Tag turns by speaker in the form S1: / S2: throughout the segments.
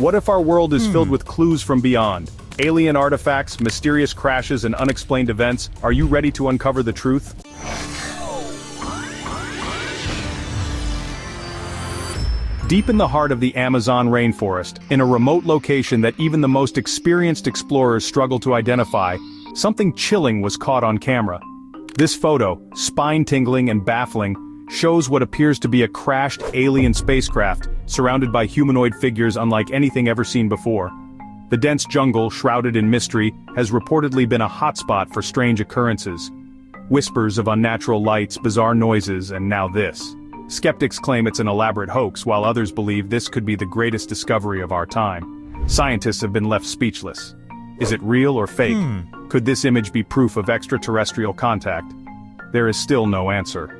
S1: What if our world is filled with clues from beyond? Alien artifacts, mysterious crashes, and unexplained events. Are you ready to uncover the truth? Deep in the heart of the Amazon rainforest, in a remote location that even the most experienced explorers struggle to identify, something chilling was caught on camera. This photo, spine-tingling and baffling, shows what appears to be a crashed alien spacecraft, surrounded by humanoid figures unlike anything ever seen before. The dense jungle, shrouded in mystery, has reportedly been a hotspot for strange occurrences. Whispers of unnatural lights, bizarre noises, and now this. Skeptics claim it's an elaborate hoax, while others believe this could be the greatest discovery of our time. Scientists have been left speechless. Is it real or fake? Could this image be proof of extraterrestrial contact? There is still no answer.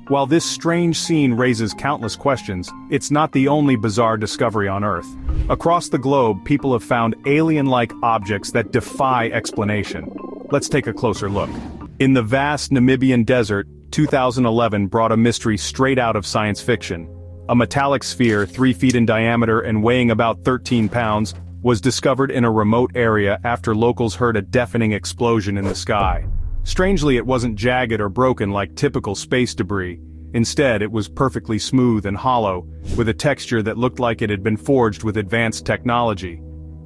S1: While this strange scene raises countless questions, it's not the only bizarre discovery on Earth. Across the globe, people have found alien-like objects that defy explanation. Let's take a closer look. In the vast Namibian desert, 2011 brought a mystery straight out of science fiction. A metallic sphere 3 feet in diameter and weighing about 13 pounds was discovered in a remote area after locals heard a deafening explosion in the sky. Strangely, it wasn't jagged or broken like typical space debris. Instead, it was perfectly smooth and hollow, with a texture that looked like it had been forged with advanced technology.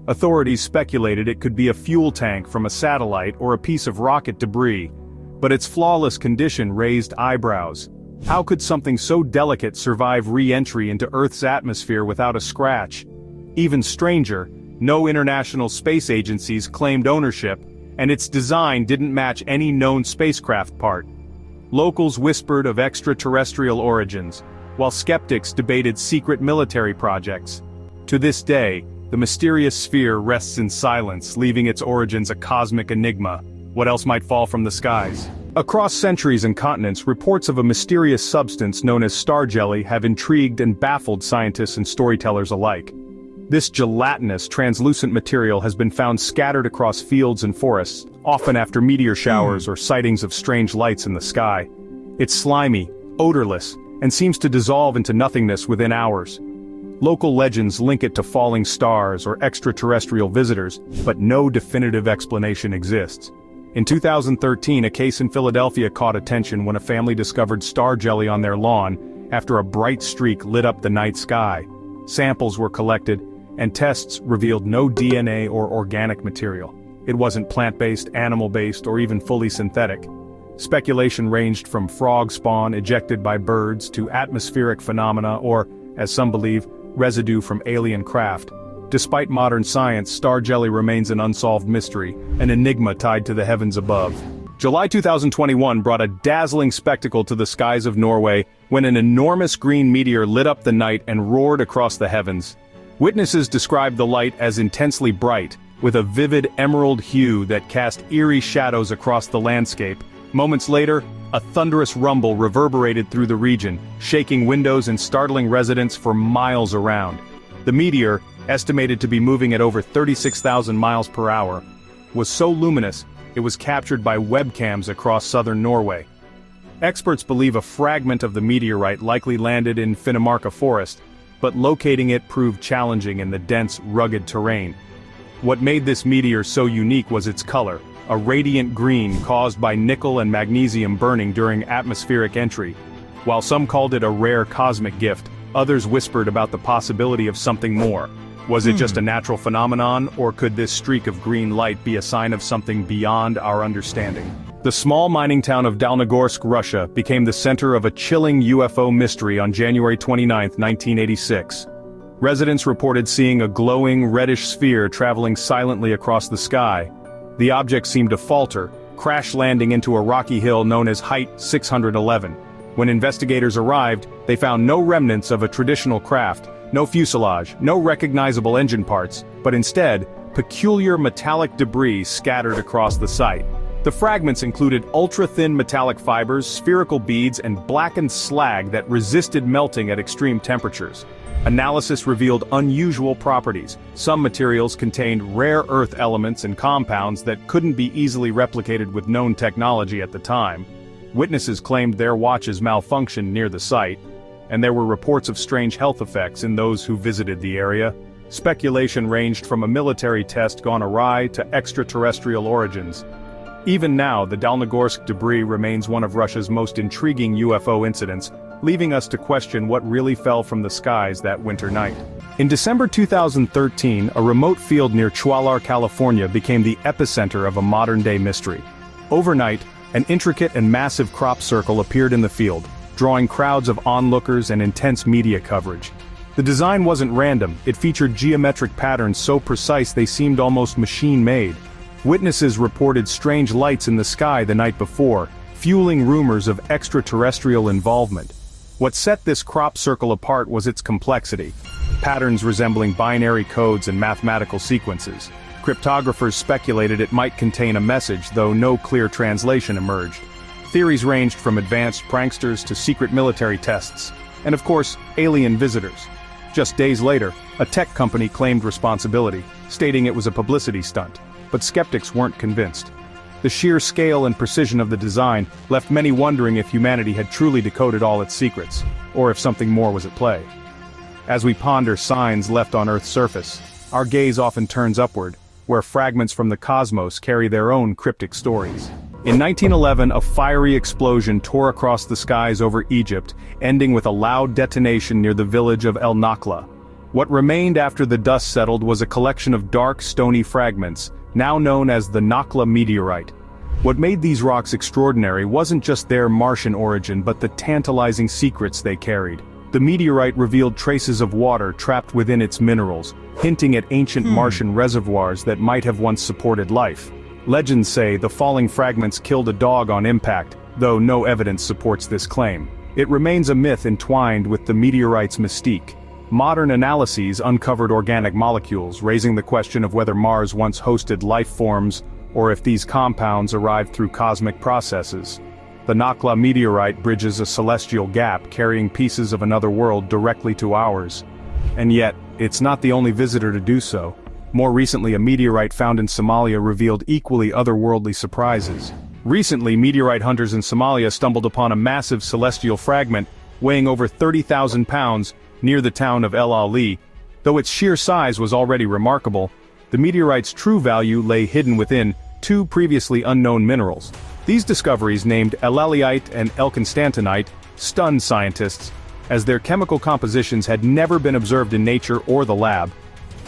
S1: Authorities speculated it could be a fuel tank from a satellite or a piece of rocket debris, but its flawless condition raised eyebrows. How could something so delicate survive re-entry into Earth's atmosphere without a scratch? Even stranger, no international space agencies claimed ownership, and its design didn't match any known spacecraft part. Locals whispered of extraterrestrial origins, while skeptics debated secret military projects. To this day, the mysterious sphere rests in silence, leaving its origins a cosmic enigma. What else might fall from the skies? Across centuries and continents, reports of a mysterious substance known as star jelly have intrigued and baffled scientists and storytellers alike. This gelatinous, translucent material has been found scattered across fields and forests, often after meteor showers or sightings of strange lights in the sky. It's slimy, odorless, and seems to dissolve into nothingness within hours. Local legends link it to falling stars or extraterrestrial visitors, but no definitive explanation exists. In 2013, a case in Philadelphia caught attention when a family discovered star jelly on their lawn after a bright streak lit up the night sky. Samples were collected, and tests revealed no DNA or organic material. It wasn't plant-based, animal-based, or even fully synthetic. Speculation ranged from frog spawn ejected by birds to atmospheric phenomena or, as some believe, residue from alien craft. Despite modern science, star jelly remains an unsolved mystery, an enigma tied to the heavens above. July 2021 brought a dazzling spectacle to the skies of Norway when an enormous green meteor lit up the night and roared across the heavens. Witnesses described the light as intensely bright, with a vivid emerald hue that cast eerie shadows across the landscape. Moments later, a thunderous rumble reverberated through the region, shaking windows and startling residents for miles around. The meteor, estimated to be moving at over 36,000 miles per hour, was so luminous it was captured by webcams across southern Norway. Experts believe a fragment of the meteorite likely landed in Finnmark forest, but locating it proved challenging in the dense, rugged terrain. What made this meteor so unique was its color, a radiant green caused by nickel and magnesium burning during atmospheric entry. While some called it a rare cosmic gift, others whispered about the possibility of something more. Was it just a natural phenomenon, or could this streak of green light be a sign of something beyond our understanding? The small mining town of Dalnegorsk, Russia, became the center of a chilling UFO mystery on January 29, 1986. Residents reported seeing a glowing, reddish sphere traveling silently across the sky. The object seemed to falter, crash-landing into a rocky hill known as Height 611. When investigators arrived, they found no remnants of a traditional craft, no fuselage, no recognizable engine parts, but instead, peculiar metallic debris scattered across the site. The fragments included ultra-thin metallic fibers, spherical beads, and blackened slag that resisted melting at extreme temperatures. Analysis revealed unusual properties. Some materials contained rare earth elements and compounds that couldn't be easily replicated with known technology at the time. Witnesses claimed their watches malfunctioned near the site, and there were reports of strange health effects in those who visited the area. Speculation ranged from a military test gone awry to extraterrestrial origins. Even now, the Dalnegorsk debris remains one of Russia's most intriguing UFO incidents, leaving us to question what really fell from the skies that winter night. In December 2013, a remote field near Chualar, California became the epicenter of a modern-day mystery. Overnight, an intricate and massive crop circle appeared in the field, drawing crowds of onlookers and intense media coverage. The design wasn't random, it featured geometric patterns so precise they seemed almost machine-made. Witnesses reported strange lights in the sky the night before, fueling rumors of extraterrestrial involvement. What set this crop circle apart was its complexity. Patterns resembling binary codes and mathematical sequences. Cryptographers speculated it might contain a message, though no clear translation emerged. Theories ranged from advanced pranksters to secret military tests, and of course, alien visitors. Just days later, a tech company claimed responsibility, stating it was a publicity stunt. But skeptics weren't convinced. The sheer scale and precision of the design left many wondering if humanity had truly decoded all its secrets, or if something more was at play. As we ponder signs left on Earth's surface, our gaze often turns upward, where fragments from the cosmos carry their own cryptic stories. In 1911, a fiery explosion tore across the skies over Egypt, ending with a loud detonation near the village of El Nakhla. What remained after the dust settled was a collection of dark, stony fragments, now known as the Nakhla meteorite. What made these rocks extraordinary wasn't just their Martian origin but the tantalizing secrets they carried. The meteorite revealed traces of water trapped within its minerals, hinting at ancient Martian reservoirs that might have once supported life. Legends say the falling fragments killed a dog on impact, though no evidence supports this claim. It remains a myth entwined with the meteorite's mystique. Modern analyses uncovered organic molecules, raising the question of whether Mars once hosted life forms, or if these compounds arrived through cosmic processes. The Nakhla meteorite bridges a celestial gap, carrying pieces of another world directly to ours. And yet, it's not the only visitor to do so. More recently, a meteorite found in Somalia revealed equally otherworldly surprises. Recently, meteorite hunters in Somalia stumbled upon a massive celestial fragment, weighing over 30,000 pounds, near the town of El Ali. Though its sheer size was already remarkable, the meteorite's true value lay hidden within two previously unknown minerals. These discoveries, named ellalite and elconstantinite, stunned scientists, as their chemical compositions had never been observed in nature or the lab.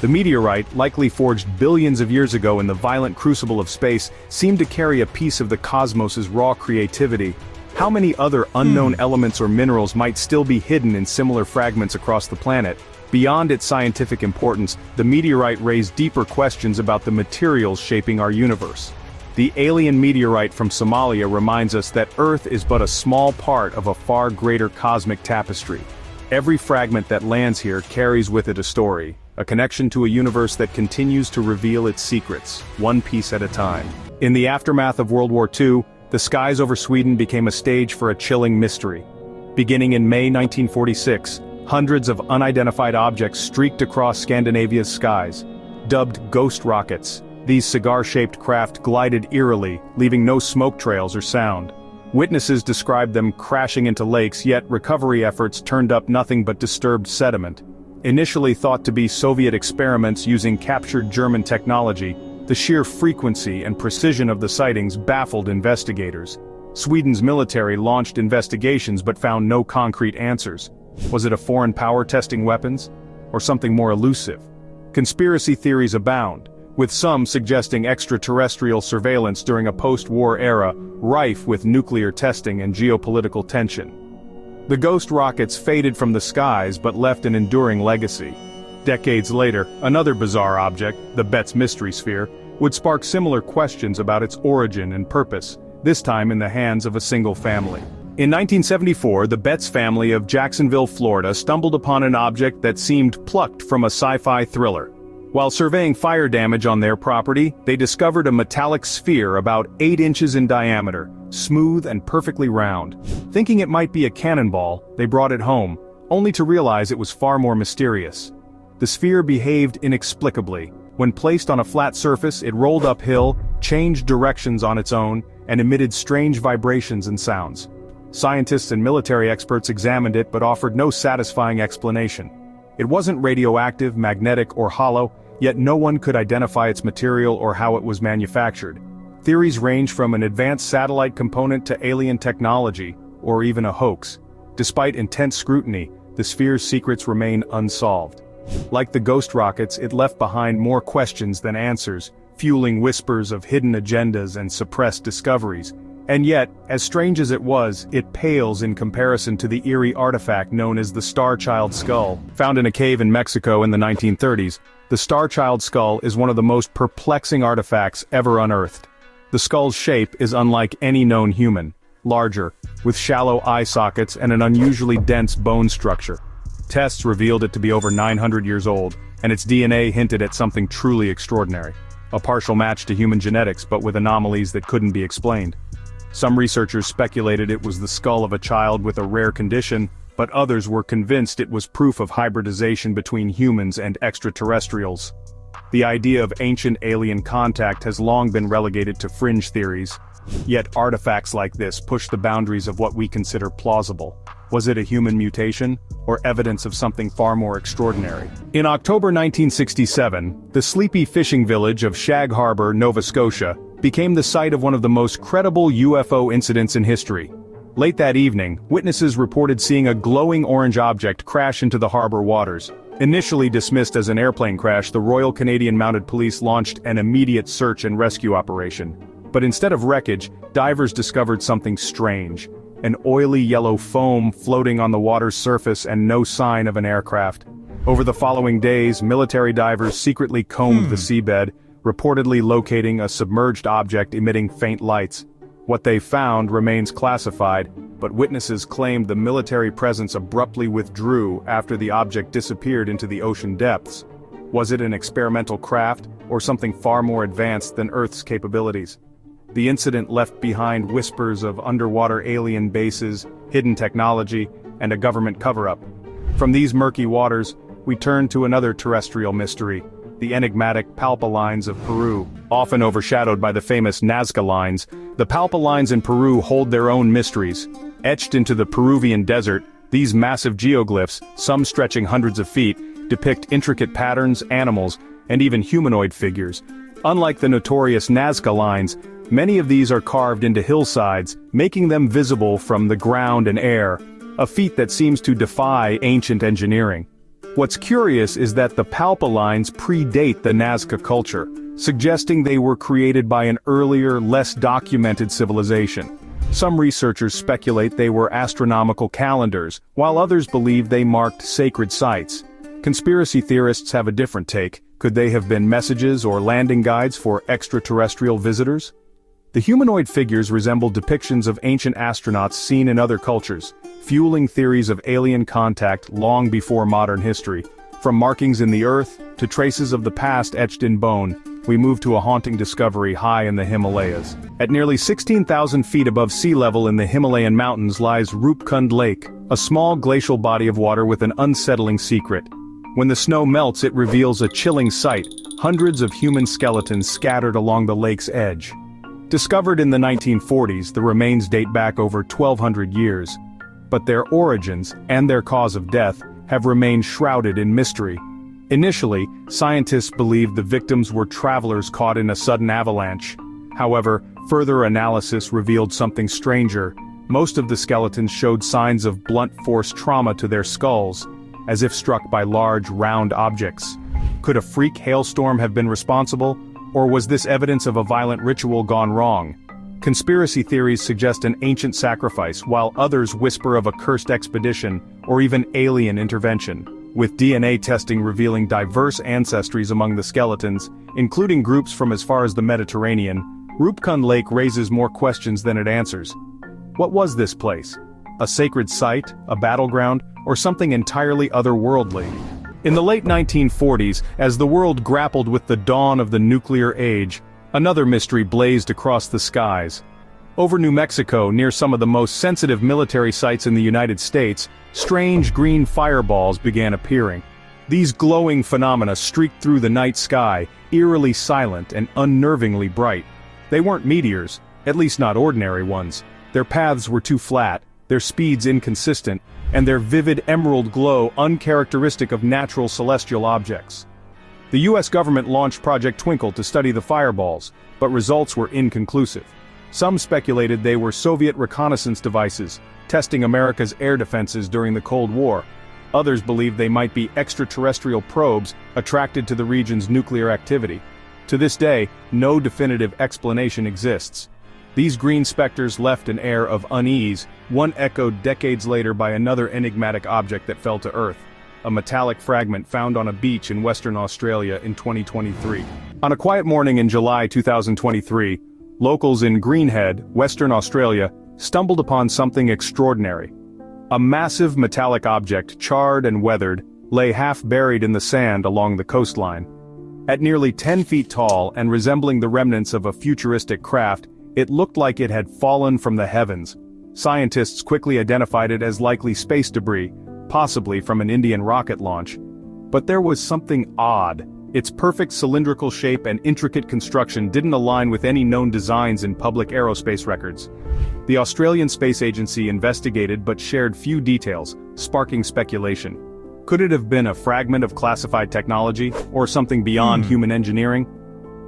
S1: The meteorite, likely forged billions of years ago in the violent crucible of space, seemed to carry a piece of the cosmos's raw creativity. How many other unknown elements or minerals might still be hidden in similar fragments across the planet? Beyond its scientific importance, the meteorite raised deeper questions about the materials shaping our universe. The alien meteorite from Somalia reminds us that Earth is but a small part of a far greater cosmic tapestry. Every fragment that lands here carries with it a story, a connection to a universe that continues to reveal its secrets, one piece at a time. In the aftermath of World War II, the skies over Sweden became a stage for a chilling mystery. Beginning in May 1946, hundreds of unidentified objects streaked across Scandinavia's skies. Dubbed ghost rockets, these cigar-shaped craft glided eerily, leaving no smoke trails or sound. Witnesses described them crashing into lakes, yet recovery efforts turned up nothing but disturbed sediment. Initially thought to be Soviet experiments using captured German technology, the sheer frequency and precision of the sightings baffled investigators. Sweden's military launched investigations but found no concrete answers. Was it a foreign power testing weapons? Or something more elusive? Conspiracy theories abound, with some suggesting extraterrestrial surveillance during a post-war era rife with nuclear testing and geopolitical tension. The ghost rockets faded from the skies but left an enduring legacy. Decades later, another bizarre object, the Betz mystery sphere, would spark similar questions about its origin and purpose, this time in the hands of a single family. In 1974, the Betz family of Jacksonville, Florida stumbled upon an object that seemed plucked from a sci-fi thriller. While surveying fire damage on their property, they discovered a metallic sphere about 8 inches in diameter, smooth and perfectly round. Thinking it might be a cannonball, they brought it home, only to realize it was far more mysterious. The sphere behaved inexplicably. When placed on a flat surface, it rolled uphill, changed directions on its own, and emitted strange vibrations and sounds. Scientists and military experts examined it but offered no satisfying explanation. It wasn't radioactive, magnetic, or hollow, yet no one could identify its material or how it was manufactured. Theories range from an advanced satellite component to alien technology, or even a hoax. Despite intense scrutiny, the sphere's secrets remain unsolved. Like the ghost rockets, it left behind more questions than answers, fueling whispers of hidden agendas and suppressed discoveries. And yet, as strange as it was, it pales in comparison to the eerie artifact known as the Star Child skull. Found in a cave in Mexico in the 1930s, the Star Child skull is one of the most perplexing artifacts ever unearthed. The skull's shape is unlike any known human, larger, with shallow eye sockets and an unusually dense bone structure. Tests revealed it to be over 900 years old, and its DNA hinted at something truly extraordinary. A partial match to human genetics, but with anomalies that couldn't be explained. Some researchers speculated it was the skull of a child with a rare condition, but others were convinced it was proof of hybridization between humans and extraterrestrials. The idea of ancient alien contact has long been relegated to fringe theories. Yet artifacts like this push the boundaries of what we consider plausible. Was it a human mutation, or evidence of something far more extraordinary? In October 1967, the sleepy fishing village of Shag Harbour, Nova Scotia, became the site of one of the most credible UFO incidents in history. Late that evening, witnesses reported seeing a glowing orange object crash into the harbor waters. Initially dismissed as an airplane crash, the Royal Canadian Mounted Police launched an immediate search and rescue operation. But instead of wreckage, divers discovered something strange. An oily yellow foam floating on the water's surface and no sign of an aircraft. Over the following days, military divers secretly combed the seabed, reportedly locating a submerged object emitting faint lights. What they found remains classified, but witnesses claimed the military presence abruptly withdrew after the object disappeared into the ocean depths. Was it an experimental craft, or something far more advanced than Earth's capabilities? The incident left behind whispers of underwater alien bases, hidden technology, and a government cover-up. From these murky waters, we turn to another terrestrial mystery, the enigmatic palpal lines of Peru. Often overshadowed by the famous Nazca lines, the palpal lines in Peru hold their own mysteries. Etched into the Peruvian desert, these massive geoglyphs, some stretching hundreds of feet, depict intricate patterns, animals, and even humanoid figures. Unlike the notorious Nazca lines, many of these are carved into hillsides, making them visible from the ground and air, a feat that seems to defy ancient engineering. What's curious is that the palpal lines predate the Nazca culture, suggesting they were created by an earlier, less documented civilization. Some researchers speculate they were astronomical calendars, while others believe they marked sacred sites. Conspiracy theorists have a different take. Could they have been messages or landing guides for extraterrestrial visitors? The humanoid figures resemble depictions of ancient astronauts seen in other cultures, fueling theories of alien contact long before modern history. From markings in the earth, to traces of the past etched in bone, we move to a haunting discovery high in the Himalayas. At nearly 16,000 feet above sea level in the Himalayan mountains lies Roopkund Lake, a small glacial body of water with an unsettling secret. When the snow melts, it reveals a chilling sight, hundreds of human skeletons scattered along the lake's edge. Discovered in the 1940s, the remains date back over 1,200 years. But their origins, and their cause of death, have remained shrouded in mystery. Initially, scientists believed the victims were travelers caught in a sudden avalanche. However, further analysis revealed something stranger. Most of the skeletons showed signs of blunt force trauma to their skulls, as if struck by large, round objects. Could a freak hailstorm have been responsible, or was this evidence of a violent ritual gone wrong? Conspiracy theories suggest an ancient sacrifice, while others whisper of a cursed expedition, or even alien intervention. With DNA testing revealing diverse ancestries among the skeletons, including groups from as far as the Mediterranean, Roopkund Lake raises more questions than it answers. What was this place? A sacred site, a battleground, or something entirely otherworldly? In the late 1940s, as the world grappled with the dawn of the nuclear age, another mystery blazed across the skies. Over New Mexico, near some of the most sensitive military sites in the United States, strange green fireballs began appearing. These glowing phenomena streaked through the night sky, eerily silent and unnervingly bright. They weren't meteors, at least not ordinary ones. Their paths were too flat, their speeds inconsistent, and their vivid emerald glow uncharacteristic of natural celestial objects. The US government launched Project Twinkle to study the fireballs, but results were inconclusive. Some speculated they were Soviet reconnaissance devices, testing America's air defenses during the Cold War. Others believed they might be extraterrestrial probes attracted to the region's nuclear activity. To this day, no definitive explanation exists. These green specters left an air of unease, one echoed decades later by another enigmatic object that fell to Earth, a metallic fragment found on a beach in Western Australia in 2023. On a quiet morning in July 2023, locals in Greenhead, Western Australia, stumbled upon something extraordinary. A massive metallic object, charred and weathered, lay half buried in the sand along the coastline. At nearly 10 feet tall and resembling the remnants of a futuristic craft, it looked like it had fallen from the heavens. Scientists quickly identified it as likely space debris, possibly from an Indian rocket launch. But there was something odd. Its perfect cylindrical shape and intricate construction didn't align with any known designs in public aerospace records. The Australian Space Agency investigated but shared few details, sparking speculation. Could it have been a fragment of classified technology, or something beyond human engineering?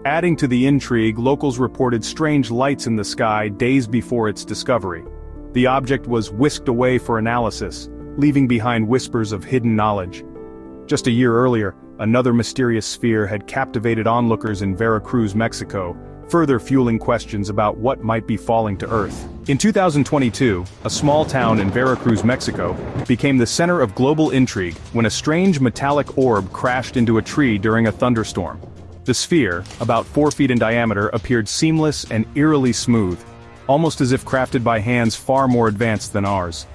S1: Adding to the intrigue, locals reported strange lights in the sky days before its discovery. The object was whisked away for analysis, leaving behind whispers of hidden knowledge. Just a year earlier, another mysterious sphere had captivated onlookers in Veracruz, Mexico, further fueling questions about what might be falling to Earth. In 2022, a small town in Veracruz, Mexico, became the center of global intrigue when a strange metallic orb crashed into a tree during a thunderstorm. The sphere, about 4 feet in diameter, appeared seamless and eerily smooth, almost as if crafted by hands far more advanced than ours.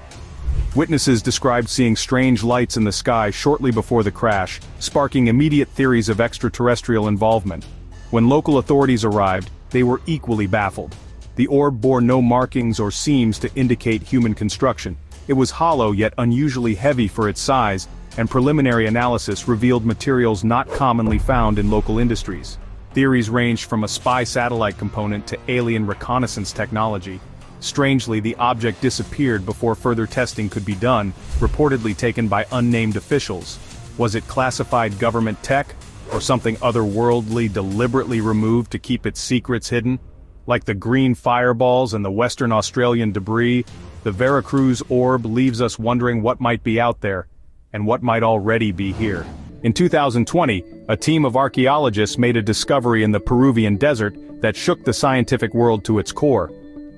S1: Witnesses described seeing strange lights in the sky shortly before the crash, sparking immediate theories of extraterrestrial involvement. When local authorities arrived, they were equally baffled. The orb bore no markings or seams to indicate human construction. It was hollow yet unusually heavy for its size, and preliminary analysis revealed materials not commonly found in local industries. Theories ranged from a spy satellite component to alien reconnaissance technology. Strangely, the object disappeared before further testing could be done, reportedly taken by unnamed officials. Was it classified government tech, or something otherworldly deliberately removed to keep its secrets hidden? Like the green fireballs and the Western Australian debris, the Veracruz orb leaves us wondering what might be out there, and what might already be here. In 2020, a team of archaeologists made a discovery in the Peruvian desert that shook the scientific world to its core.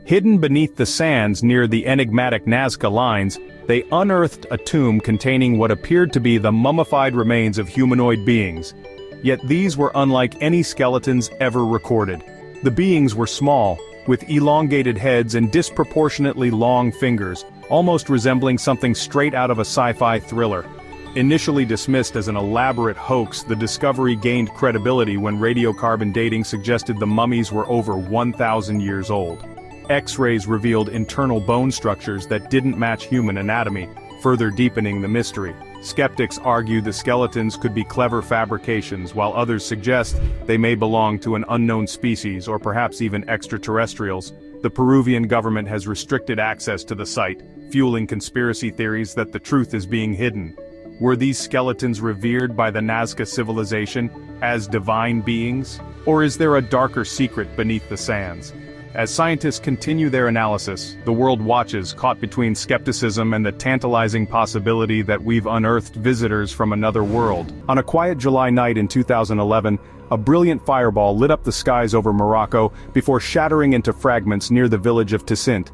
S1: Hidden beneath the sands near the enigmatic Nazca lines, they unearthed a tomb containing what appeared to be the mummified remains of humanoid beings. Yet these were unlike any skeletons ever recorded. The beings were small, with elongated heads and disproportionately long fingers, almost resembling something straight out of a sci-fi thriller. Initially dismissed as an elaborate hoax, the discovery gained credibility when radiocarbon dating suggested the mummies were over 1,000 years old. X-rays revealed internal bone structures that didn't match human anatomy, further deepening the mystery. Skeptics argue the skeletons could be clever fabrications, while others suggest they may belong to an unknown species or perhaps even extraterrestrials. The Peruvian government has restricted access to the site, fueling conspiracy theories that the truth is being hidden. Were these skeletons revered by the Nazca civilization as divine beings? Or is there a darker secret beneath the sands? As scientists continue their analysis, the world watches, caught between skepticism and the tantalizing possibility that we've unearthed visitors from another world. On a quiet July night in 2011, a brilliant fireball lit up the skies over Morocco before shattering into fragments near the village of Tissint.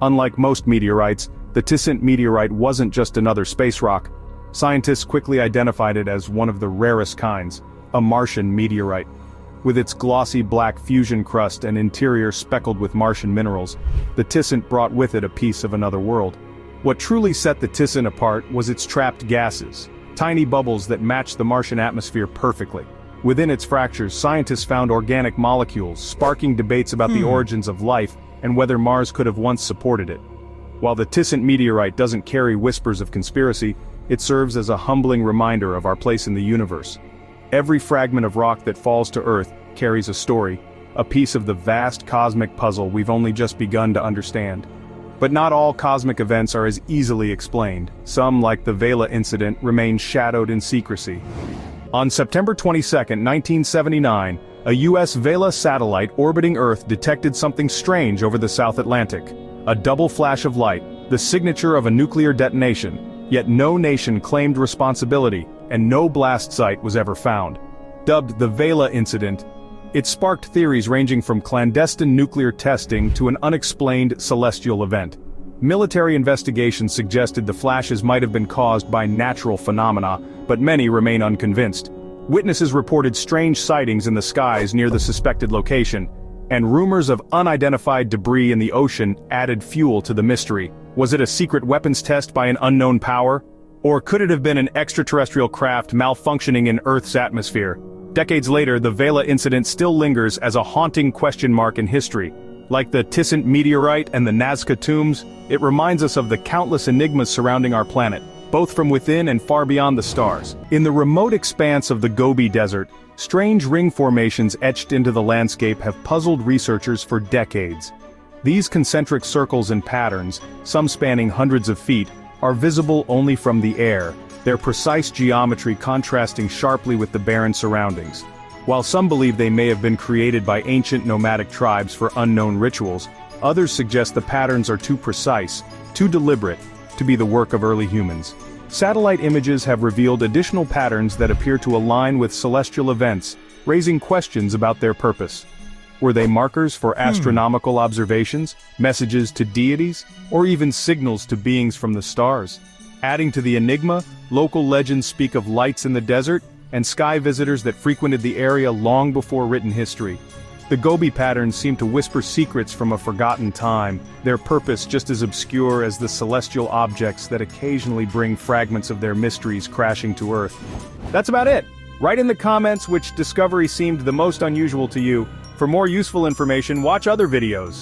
S1: Unlike most meteorites, the Tissint meteorite wasn't just another space rock. Scientists quickly identified it as one of the rarest kinds, a Martian meteorite. With its glossy black fusion crust and interior speckled with Martian minerals, the Tissint brought with it a piece of another world. What truly set the Tissint apart was its trapped gases, tiny bubbles that matched the Martian atmosphere perfectly. Within its fractures, scientists found organic molecules, sparking debates about the origins of life and whether Mars could have once supported it. While the Tissint meteorite doesn't carry whispers of conspiracy, it serves as a humbling reminder of our place in the universe. Every fragment of rock that falls to Earth carries a story, a piece of the vast cosmic puzzle we've only just begun to understand. But not all cosmic events are as easily explained. Some, like the Vela incident, remain shadowed in secrecy. On September 22, 1979, a U.S. Vela satellite orbiting Earth detected something strange over the South Atlantic. A double flash of light, the signature of a nuclear detonation, yet no nation claimed responsibility, and no blast site was ever found. Dubbed the Vela incident, it sparked theories ranging from clandestine nuclear testing to an unexplained celestial event. Military investigations suggested the flashes might have been caused by natural phenomena, but many remain unconvinced. Witnesses reported strange sightings in the skies near the suspected location, and rumors of unidentified debris in the ocean added fuel to the mystery. Was it a secret weapons test by an unknown power? Or could it have been an extraterrestrial craft malfunctioning in Earth's atmosphere? Decades later, the Vela incident still lingers as a haunting question mark in history. Like the Tissint meteorite and the Nazca tombs, it reminds us of the countless enigmas surrounding our planet, both from within and far beyond the stars. In the remote expanse of the Gobi Desert, strange ring formations etched into the landscape have puzzled researchers for decades. These concentric circles and patterns, some spanning hundreds of feet, are visible only from the air, their precise geometry contrasting sharply with the barren surroundings. While some believe they may have been created by ancient nomadic tribes for unknown rituals, others suggest the patterns are too precise, too deliberate, to be the work of early humans. Satellite images have revealed additional patterns that appear to align with celestial events, raising questions about their purpose. Were they markers for astronomical observations, messages to deities, or even signals to beings from the stars? Adding to the enigma, local legends speak of lights in the desert, and sky visitors that frequented the area long before written history. The Gobi patterns seem to whisper secrets from a forgotten time, their purpose just as obscure as the celestial objects that occasionally bring fragments of their mysteries crashing to Earth. That's about it. Write in the comments which discovery seemed the most unusual to you. For more useful information, watch other videos.